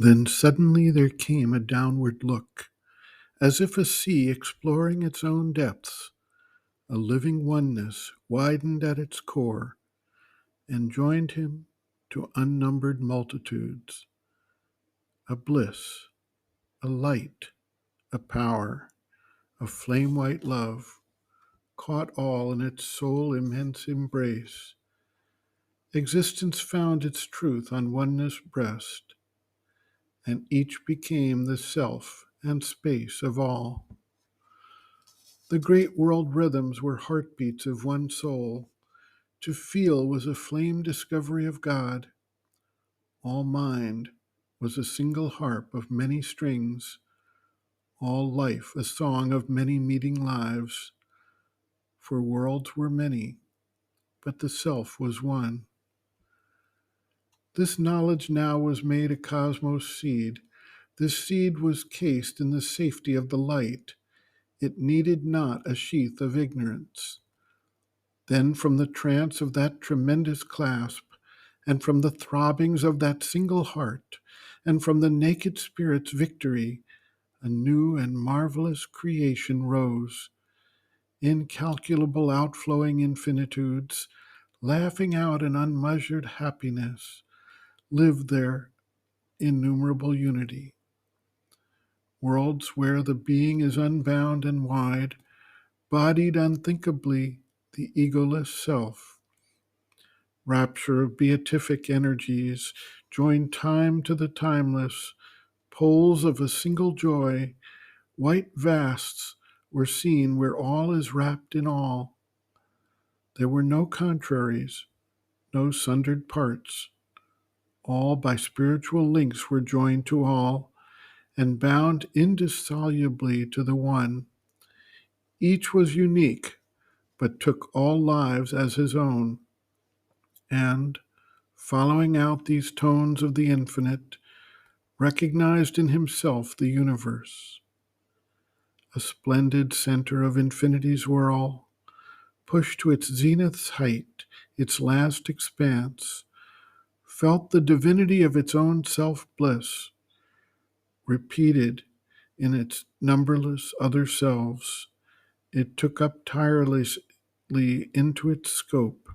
Then suddenly there came a downward look, as if a sea exploring its own depths. A living oneness widened at its core and joined him to unnumbered multitudes. A bliss, a light, a power, a flame white love caught all in its soul immense embrace. Existence found its truth on oneness breast, and each became the self and space of all. The great world rhythms were heartbeats of one soul. To feel was a flame discovery of God. All mind was a single harp of many strings, all life a song of many meeting lives. For worlds were many, but the self was one. This knowledge now was made a cosmos seed. This seed was cased in the safety of the light. It needed not a sheath of ignorance. Then from the trance of that tremendous clasp, and from the throbbings of that single heart, and from the naked spirit's victory, a new and marvelous creation rose. Incalculable outflowing infinitudes, laughing out an unmeasured happiness, lived there innumerable unity. Worlds where the being is unbound and wide, bodied unthinkably the egoless self. Rapture of beatific energies joined time to the timeless, poles of a single joy. White vasts were seen where all is wrapped in all. There were no contraries, no sundered parts. All by spiritual links were joined to all, and bound indissolubly to the one. Each was unique, but took all lives as his own. And, following out these tones of the infinite, recognized in himself the universe. A splendid center of infinity's whirl, pushed to its zenith's height, its last expanse, felt the divinity of its own self-bliss, repeated in its numberless other selves. It took up tirelessly into its scope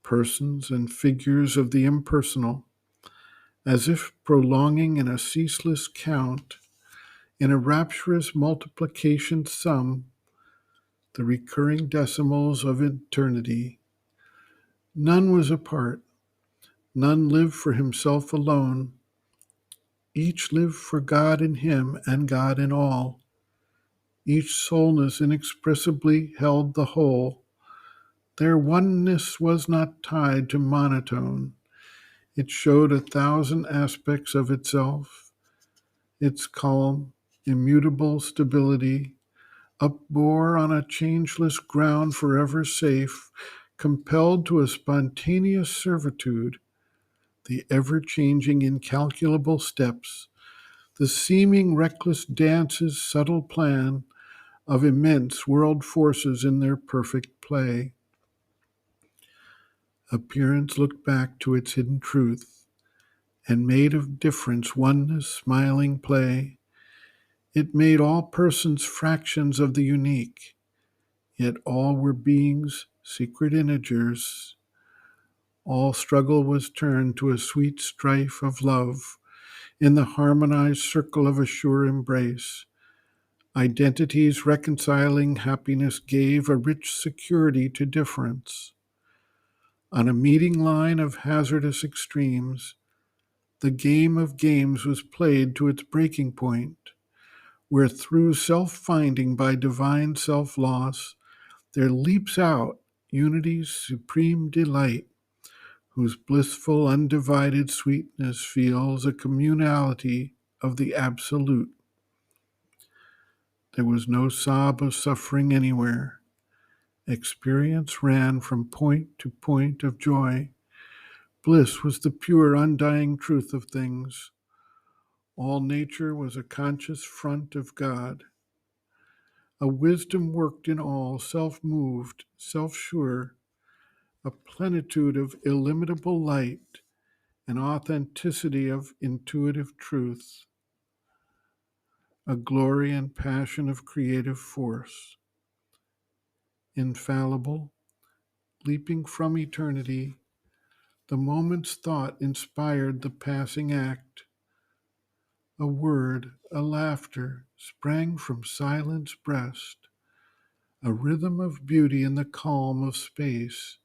persons and figures of the impersonal, as if prolonging in a ceaseless count, in a rapturous multiplication sum, the recurring decimals of eternity. None was apart, none lived for himself alone. Each lived for God in him and God in all. Each soulness inexpressibly held the whole. Their oneness was not tied to monotone. It showed a thousand aspects of itself, its calm, immutable stability, upbore on a changeless ground forever safe, compelled to a spontaneous servitude, the ever-changing incalculable steps, the seeming reckless dance's subtle plan of immense world forces in their perfect play. Appearance looked back to its hidden truth, and made of difference oneness smiling play. It made all persons fractions of the unique, yet all were beings, secret integers. All struggle was turned to a sweet strife of love in the harmonized circle of a sure embrace. Identities reconciling happiness gave a rich security to difference. On a meeting line of hazardous extremes, the game of games was played to its breaking point, where through self-finding by divine self-loss, there leaps out unity's supreme delight, whose blissful undivided sweetness feels a communality of the absolute. There was no sob of suffering anywhere. Experience ran from point to point of joy. Bliss was the pure, undying truth of things. All nature was a conscious front of God. A wisdom worked in all, self-moved, self-sure, a plenitude of illimitable light, an authenticity of intuitive truth, a glory and passion of creative force, infallible, leaping from eternity. The moment's thought inspired the passing act. A word, a laughter sprang from silence breast, a rhythm of beauty in the calm of space,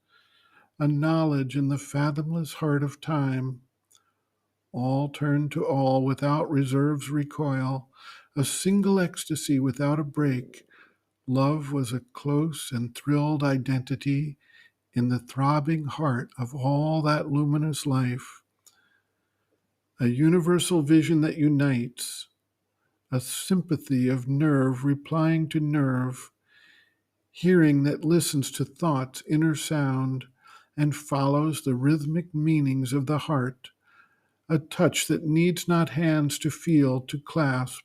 a knowledge in the fathomless heart of time. All turned to all without reserve's recoil, a single ecstasy without a break. Love was a close and thrilled identity in the throbbing heart of all that luminous life, a universal vision that unites, a sympathy of nerve replying to nerve, hearing that listens to thought's inner sound and follows the rhythmic meanings of the heart, a touch that needs not hands to feel, to clasp,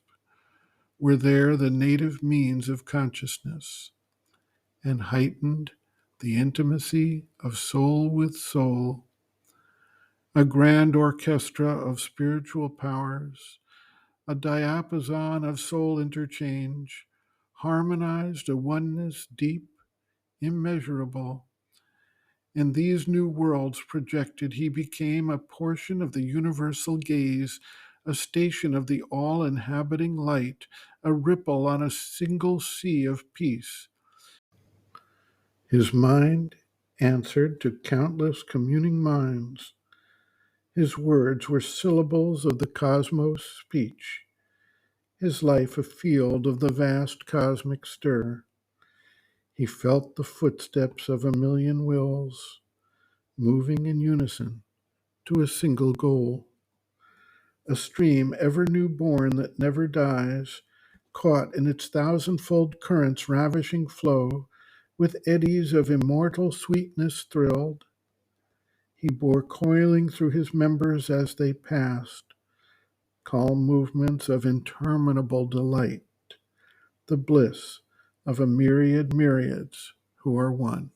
were there the native means of consciousness, and heightened the intimacy of soul with soul, a grand orchestra of spiritual powers, a diapason of soul interchange, harmonized a oneness deep, immeasurable. In these new worlds projected, he became a portion of the universal gaze, a station of the all inhabiting light, a ripple on a single sea of peace. His mind answered to countless communing minds. His words were syllables of the cosmos' speech, his life a field of the vast cosmic stir. He felt the footsteps of a million wills, moving in unison to a single goal. A stream ever newborn that never dies, caught in its thousandfold current's ravishing flow, with eddies of immortal sweetness thrilled, he bore coiling through his members as they passed, calm movements of interminable delight, the bliss of a myriad myriads who are one.